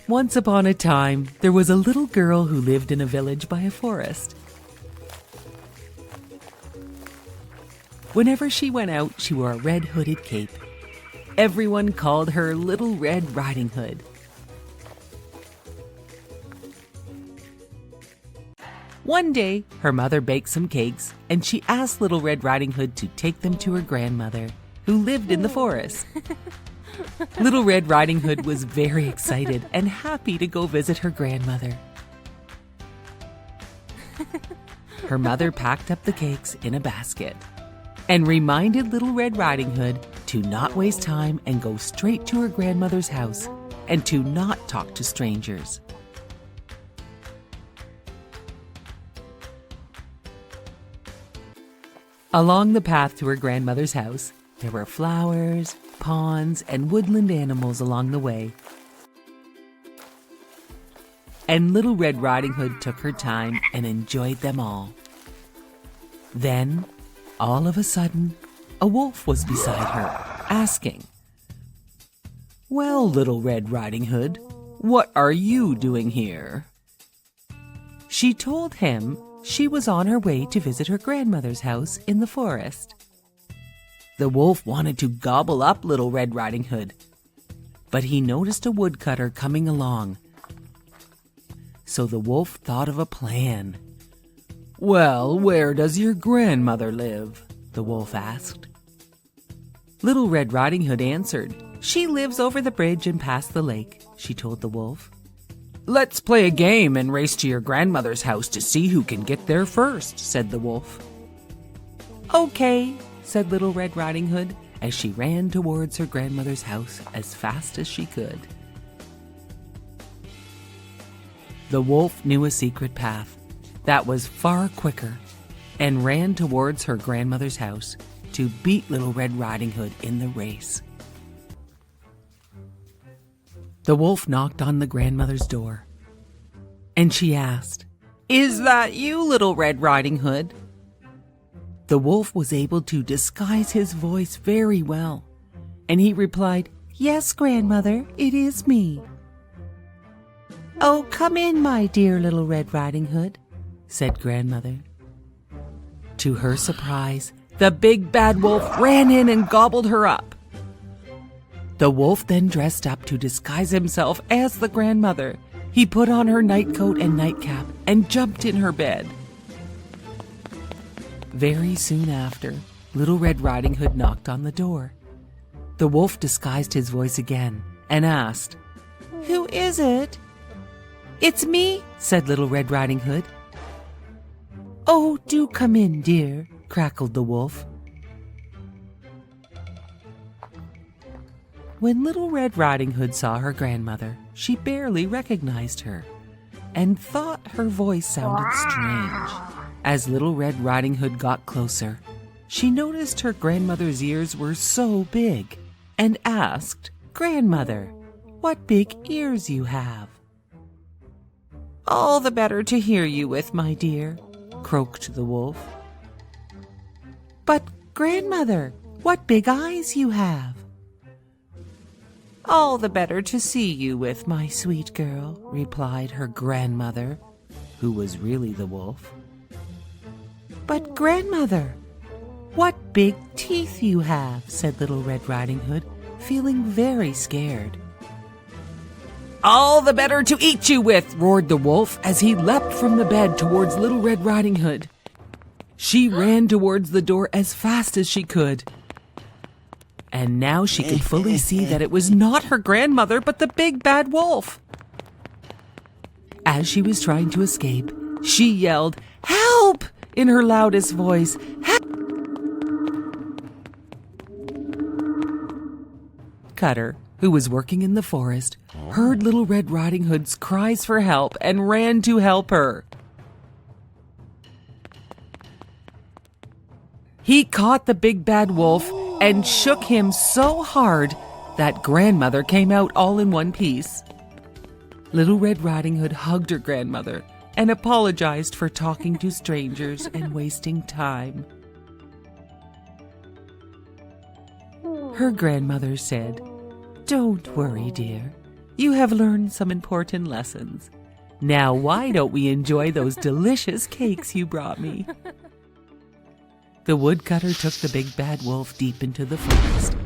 Once upon a time, there was a little girl who lived in a village by a forest. Whenever she went out, she wore a red hooded cape. Everyone called her Little Red Riding Hood. One day, her mother baked some cakes, and she asked Little Red Riding Hood to take them to her grandmother, who lived in the forest. Little Red Riding Hood was very excited and happy to go visit her grandmother. Her mother packed up the cakes in a basket and reminded Little Red Riding Hood to not waste time and go straight to her grandmother's house and to not talk to strangers. Along the path to her grandmother's house, there were flowers, ponds, and woodland animals along the way. And Little Red Riding Hood took her time and enjoyed them all. Then, all of a sudden, a wolf was beside her, asking, "Well, Little Red Riding Hood, what are you doing here?" She told him she was on her way to visit her grandmother's house in the forest. The wolf wanted to gobble up Little Red Riding Hood, but he noticed a woodcutter coming along. So the wolf thought of a plan. "Well, where does your grandmother live?" the wolf asked. Little Red Riding Hood answered, "She lives over the bridge and past the lake," she told the wolf. "Let's play a game and race to your grandmother's house to see who can get there first," said the wolf. "Okay," said Little Red Riding Hood as she ran towards her grandmother's house as fast as she could. The wolf knew a secret path that was far quicker and ran towards her grandmother's house to beat Little Red Riding Hood in the race. The wolf knocked on the grandmother's door, and she asked, "Is that you, Little Red Riding Hood?" The wolf was able to disguise his voice very well, and he replied, "Yes, grandmother, it is me." "Oh, come in, my dear Little Red Riding Hood," said grandmother. To her surprise, the big bad wolf ran in and gobbled her up. The wolf then dressed up to disguise himself as the grandmother. He put on her nightcoat and nightcap and jumped in her bed. Very soon after, Little Red Riding Hood knocked on the door. The wolf disguised his voice again and asked, "Who is it?" "It's me," said Little Red Riding Hood. "Oh, do come in, dear," crackled the wolf. When Little Red Riding Hood saw her grandmother, she barely recognized her and thought her voice sounded strange. As Little Red Riding Hood got closer, she noticed her grandmother's ears were so big and asked, "Grandmother, what big ears you have." "All the better to hear you with, my dear," croaked the wolf. "But, grandmother, what big eyes you have." "All the better to see you with, my sweet girl," replied her grandmother, who was really the wolf. "But, grandmother, what big teeth you have," said Little Red Riding Hood, feeling very scared. "All the better to eat you with," roared the wolf as he leapt from the bed towards Little Red Riding Hood. She ran towards the door as fast as she could. And now she could fully see that it was not her grandmother, but the big bad wolf. As she was trying to escape, she yelled, "Help!" in her loudest voice. "Help!" Cutter, who was working in the forest, heard Little Red Riding Hood's cries for help and ran to help her. He caught the big bad wolf and shook him so hard that grandmother came out all in one piece. Little Red Riding Hood hugged her grandmother and apologized for talking to strangers and wasting time. Her grandmother said, "Don't worry, dear. You have learned some important lessons. Now why don't we enjoy those delicious cakes you brought me?" The woodcutter took the big bad wolf deep into the forest,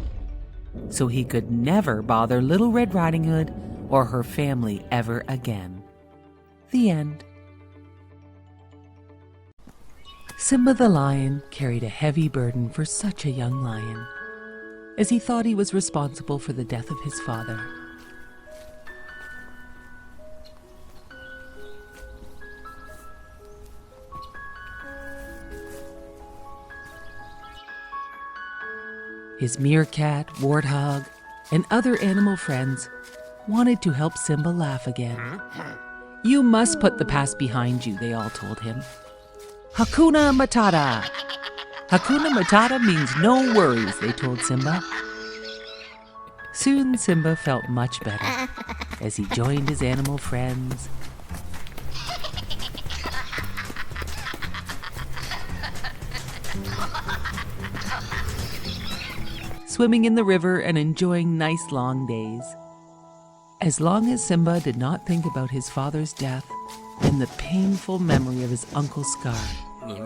so he could never bother Little Red Riding Hood or her family ever again. The end. Simba the lion carried a heavy burden for such a young lion, as he thought he was responsible for the death of his father. His meerkat, warthog, and other animal friends wanted to help Simba laugh again. "You must put the past behind you," they all told him. "Hakuna Matata!" Hakuna Matata means no worries, they told Simba. Soon Simba felt much better as he joined his animal friends. Swimming in the river and enjoying nice long days. As long as Simba did not think about his father's death and the painful memory of his Uncle Scar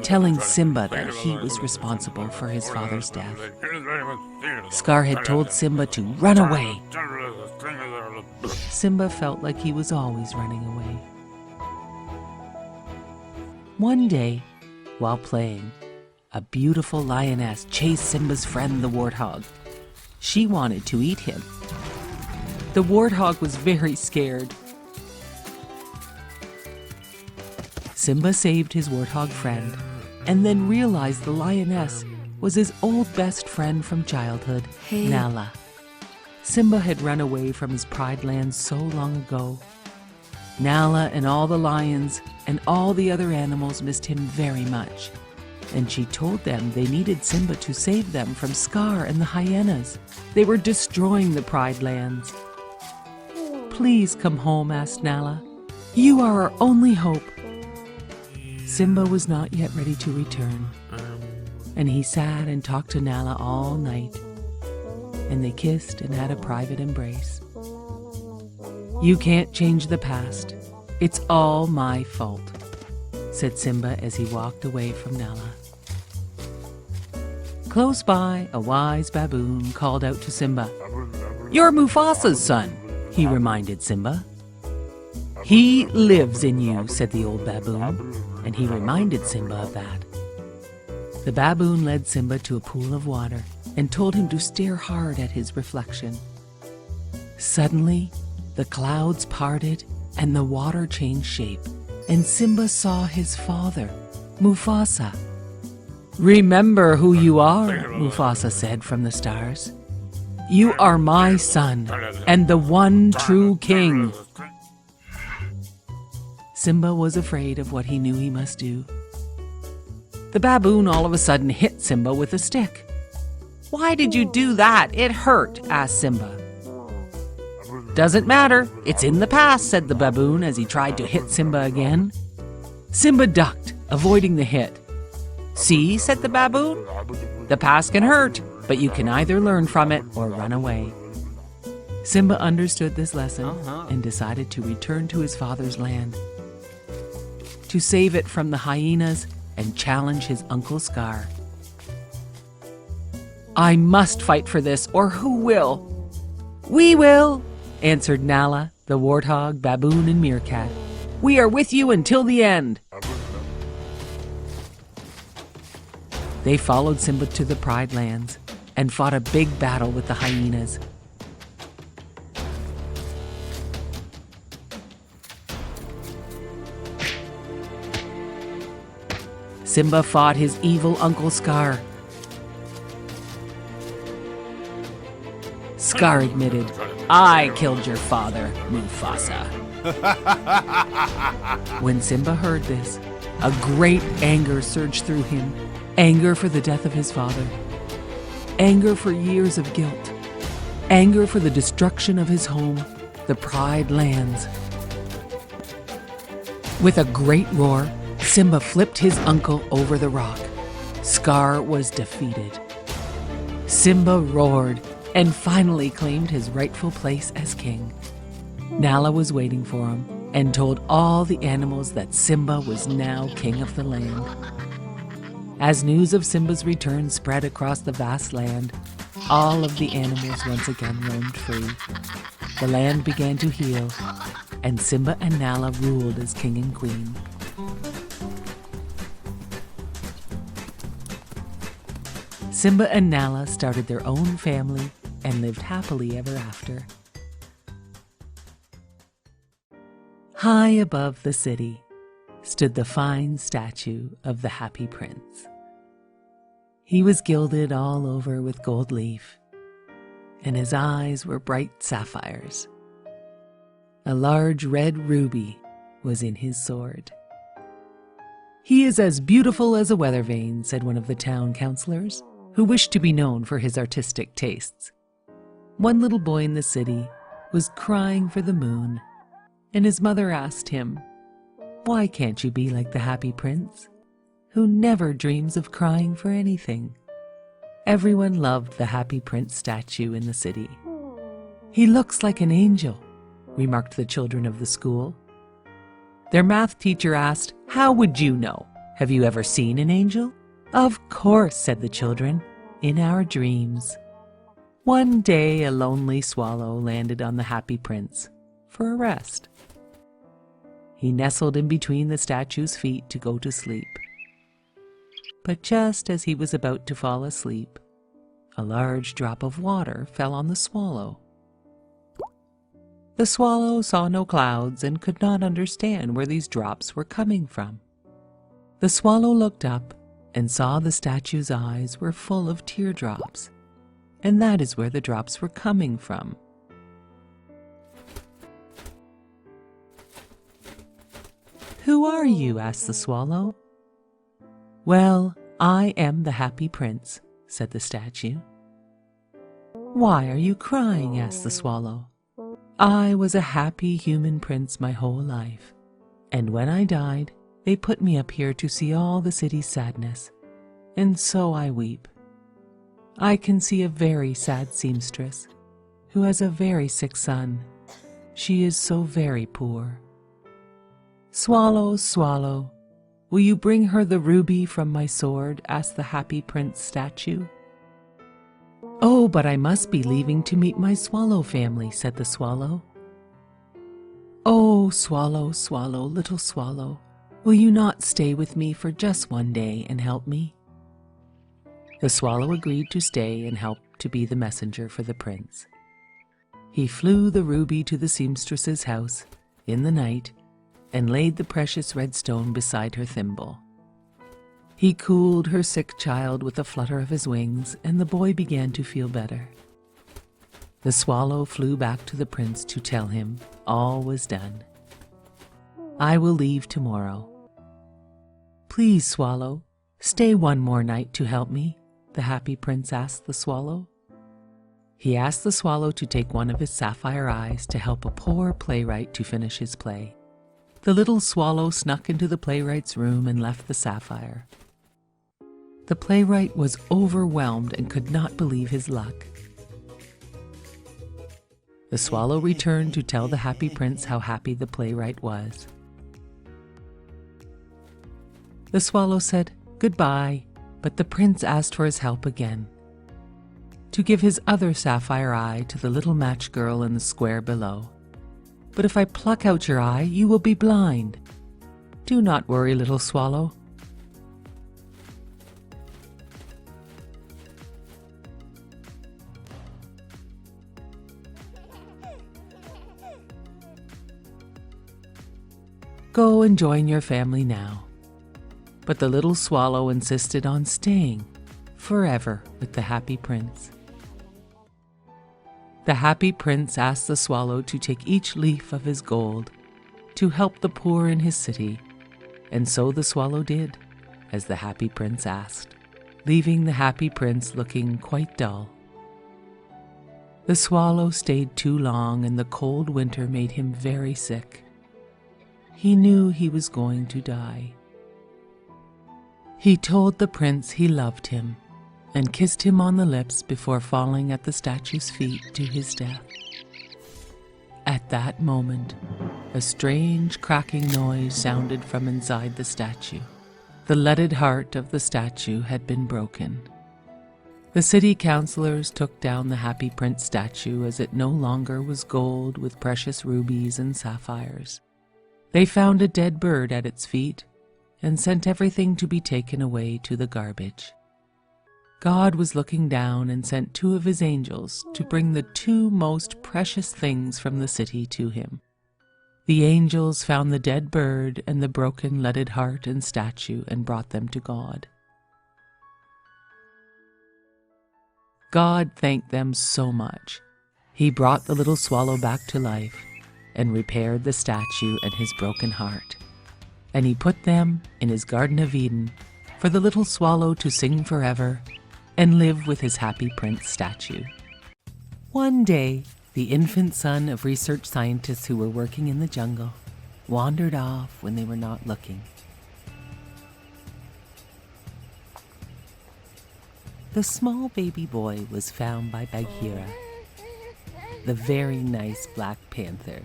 telling Simba that he was responsible for his father's death. Scar had told Simba to run away. Simba felt like he was always running away. One day, while playing, a beautiful lioness chased Simba's friend the warthog. She wanted to eat him. The warthog was very scared. Simba saved his warthog friend and then realized the lioness was his old best friend from childhood, Nala. Simba had run away from his Pride Land so long ago. Nala and all the lions and all the other animals missed him very much, and she told them they needed Simba to save them from Scar and the hyenas. They were destroying the Pride Lands. "Please come home," asked Nala. "You are our only hope." Simba was not yet ready to return, and he sat and talked to Nala all night, and they kissed and had a private embrace. "You can't change the past. It's all my fault," said Simba as he walked away from Nala. Close by, a wise baboon called out to Simba. "You're Mufasa's son," he reminded Simba. "He lives in you," said the old baboon, and he reminded Simba of that. The baboon led Simba to a pool of water and told him to stare hard at his reflection. Suddenly, the clouds parted and the water changed shape, and Simba saw his father, Mufasa. "Remember who you are," Mufasa said from the stars. "You are my son and the one true king." Simba was afraid of what he knew he must do. The baboon all of a sudden hit Simba with a stick. "Why did you do that? It hurt," asked Simba. "Doesn't matter. It's in the past," said the baboon as he tried to hit Simba again. Simba ducked, avoiding the hit. "See," said the baboon, "the past can hurt, but you can either learn from it or run away." Simba understood this lesson and decided to return to his father's land, to save it from the hyenas and challenge his Uncle Scar. "I must fight for this, or who will?" "We will," answered Nala, the warthog, baboon, and meerkat. "We are with you until the end." They followed Simba to the Pride Lands and fought a big battle with the hyenas. Simba fought his evil Uncle Scar. Scar admitted, "I killed your father, Mufasa." When Simba heard this, a great anger surged through him. Anger for the death of his father. Anger for years of guilt. Anger for the destruction of his home, the Pride Lands. With a great roar, Simba flipped his uncle over the rock. Scar was defeated. Simba roared and finally claimed his rightful place as king. Nala was waiting for him and told all the animals that Simba was now king of the land. As news of Simba's return spread across the vast land, all of the animals once again roamed free. The land began to heal, and Simba and Nala ruled as king and queen. Simba and Nala started their own family and lived happily ever after. High above the city stood the fine statue of the Happy Prince. He was gilded all over with gold leaf, and his eyes were bright sapphires. A large red ruby was in his sword. "He is as beautiful as a weather vane," said one of the town councillors, who wished to be known for his artistic tastes. One little boy in the city was crying for the moon, and his mother asked him, "Why can't you be like the Happy Prince, who never dreams of crying for anything?" Everyone loved the Happy Prince statue in the city. "He looks like an angel," remarked the children of the school. Their math teacher asked, "How would you know? Have you ever seen an angel?" "Of course," said the children, "in our dreams." One day a lonely swallow landed on the Happy Prince for a rest. He nestled in between the statue's feet to go to sleep. But just as he was about to fall asleep, a large drop of water fell on the swallow. The swallow saw no clouds and could not understand where these drops were coming from. The swallow looked up and saw the statue's eyes were full of teardrops, and that is where the drops were coming from. "Who are you?" asked the swallow. "Well, I am the Happy Prince," said the statue. "Why are you crying?" asked the swallow. "I was a happy human prince my whole life, and when I died, they put me up here to see all the city's sadness, and so I weep. I can see a very sad seamstress who has a very sick son. She is so very poor. Swallow, swallow, will you bring her the ruby from my sword?" asked the Happy Prince statue. "Oh, but I must be leaving to meet my swallow family," said the swallow. "Oh, swallow, swallow, little swallow, will you not stay with me for just one day and help me?" The swallow agreed to stay and help to be the messenger for the prince. He flew the ruby to the seamstress's house in the night and laid the precious red stone beside her thimble. He cooled her sick child with a flutter of his wings, and the boy began to feel better. The swallow flew back to the prince to tell him all was done. "I will leave tomorrow." "Please, swallow, stay one more night to help me," the Happy Prince asked the swallow. He asked the swallow to take one of his sapphire eyes to help a poor playwright to finish his play. The little swallow snuck into the playwright's room and left the sapphire. The playwright was overwhelmed and could not believe his luck. The swallow returned to tell the Happy Prince how happy the playwright was. The swallow said goodbye, but the prince asked for his help again, to give his other sapphire eye to the little match girl in the square below. "But if I pluck out your eye, you will be blind." "Do not worry, little swallow. Go and join your family now." But the little swallow insisted on staying forever with the Happy Prince. The Happy Prince asked the swallow to take each leaf of his gold to help the poor in his city, and so the swallow did, as the Happy Prince asked, leaving the Happy Prince looking quite dull. The swallow stayed too long, and the cold winter made him very sick. He knew he was going to die. He told the prince he loved him and kissed him on the lips before falling at the statue's feet to his death. At that moment, a strange cracking noise sounded from inside the statue. The leaded heart of the statue had been broken. The city councilors took down the Happy Prince statue as it no longer was gold with precious rubies and sapphires. They found a dead bird at its feet and sent everything to be taken away to the garbage. God was looking down and sent 2 of his angels to bring the 2 most precious things from the city to him. The angels found the dead bird and the broken leaded heart and statue and brought them to God. God thanked them so much. He brought the little swallow back to life and repaired the statue and his broken heart. And he put them in his Garden of Eden for the little swallow to sing forever and live with his Happy Prince statue. One day, the infant son of research scientists who were working in the jungle wandered off when they were not looking. The small baby boy was found by Bagheera, the very nice Black Panther.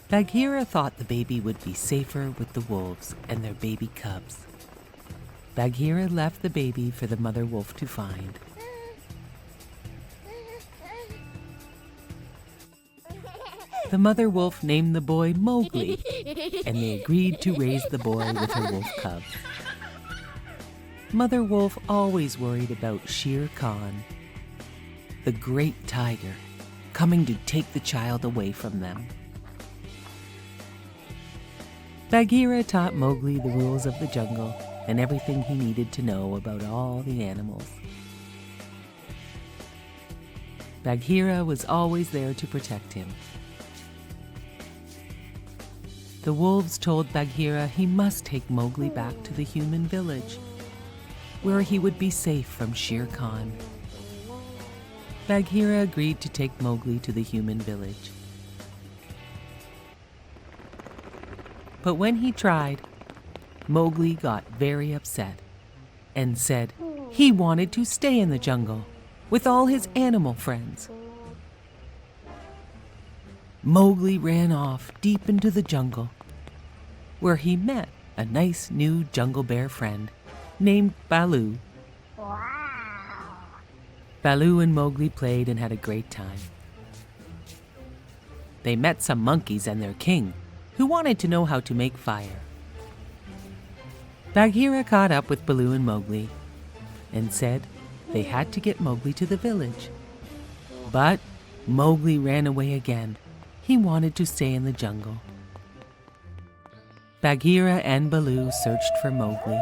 Bagheera thought the baby would be safer with the wolves and their baby cubs. Bagheera left the baby for the mother wolf to find. The mother wolf named the boy Mowgli, and they agreed to raise the boy with her wolf cubs. Mother wolf always worried about Shere Khan, the great tiger, coming to take the child away from them. Bagheera taught Mowgli the rules of the jungle and everything he needed to know about all the animals. Bagheera was always there to protect him. The wolves told Bagheera he must take Mowgli back to the human village, where he would be safe from Shere Khan. Bagheera agreed to take Mowgli to the human village. But when he tried, Mowgli got very upset and said he wanted to stay in the jungle with all his animal friends. Mowgli ran off deep into the jungle, where he met a nice new jungle bear friend named Baloo. Baloo and Mowgli played and had a great time. They met some monkeys and their king, who wanted to know how to make fire. Bagheera caught up with Baloo and Mowgli and said they had to get Mowgli to the village. But Mowgli ran away again. He wanted to stay in the jungle. Bagheera and Baloo searched for Mowgli.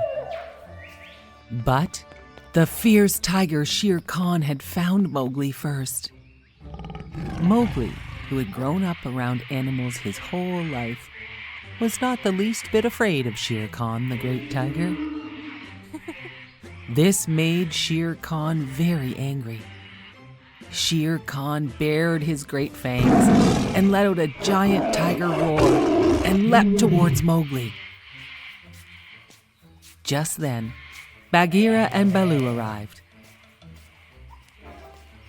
But the fierce tiger Shere Khan had found Mowgli first. Mowgli, who had grown up around animals his whole life, was not the least bit afraid of Shere Khan, the great tiger. This made Shere Khan very angry. Shere Khan bared his great fangs and let out a giant tiger roar and leapt towards Mowgli. Just then, Bagheera and Baloo arrived.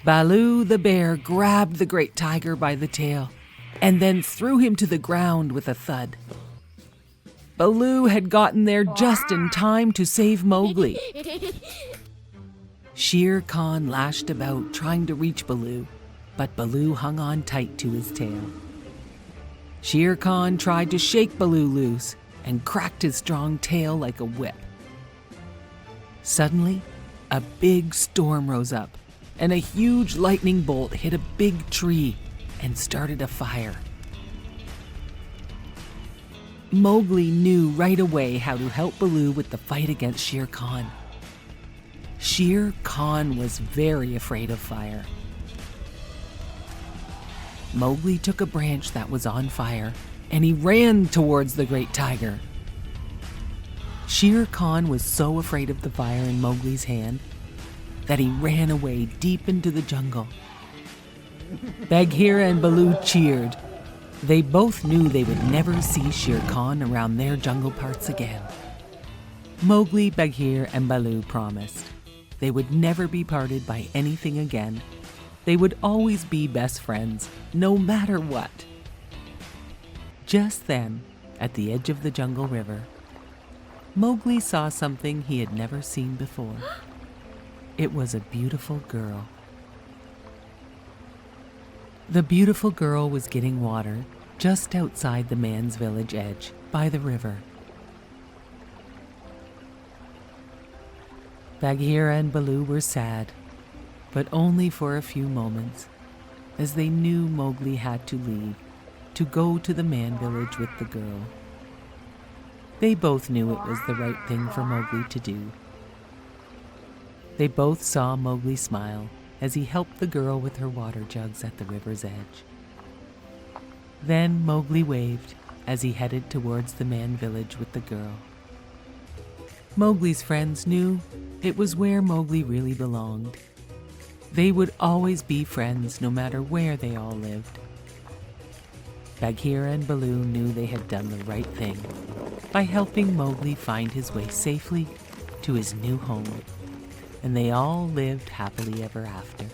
Baloo the bear grabbed the great tiger by the tail and then threw him to the ground with a thud. Baloo had gotten there just in time to save Mowgli. Shere Khan lashed about trying to reach Baloo, but Baloo hung on tight to his tail. Shere Khan tried to shake Baloo loose and cracked his strong tail like a whip. Suddenly, a big storm rose up, and a huge lightning bolt hit a big tree and started a fire. Mowgli knew right away how to help Baloo with the fight against Shere Khan. Shere Khan was very afraid of fire. Mowgli took a branch that was on fire and he ran towards the great tiger. Shere Khan was so afraid of the fire in Mowgli's hand that he ran away deep into the jungle. Bagheera and Baloo cheered. They both knew they would never see Shere Khan around their jungle parts again. Mowgli, Bagheera, and Baloo promised they would never be parted by anything again, They would always be best friends, no matter what. Just then, at the edge of the jungle river, Mowgli saw something he had never seen before. It was a beautiful girl. The beautiful girl was getting water just outside the man's village edge by the river. Bagheera and Baloo were sad, but only for a few moments, as they knew Mowgli had to leave to go to the man village with the girl. They both knew it was the right thing for Mowgli to do. They both saw Mowgli smile as he helped the girl with her water jugs at the river's edge. Then Mowgli waved as he headed towards the man village with the girl. Mowgli's friends knew it was where Mowgli really belonged. They would always be friends no matter where they all lived. Bagheera and Baloo knew they had done the right thing by helping Mowgli find his way safely to his new home, and they all lived happily ever after.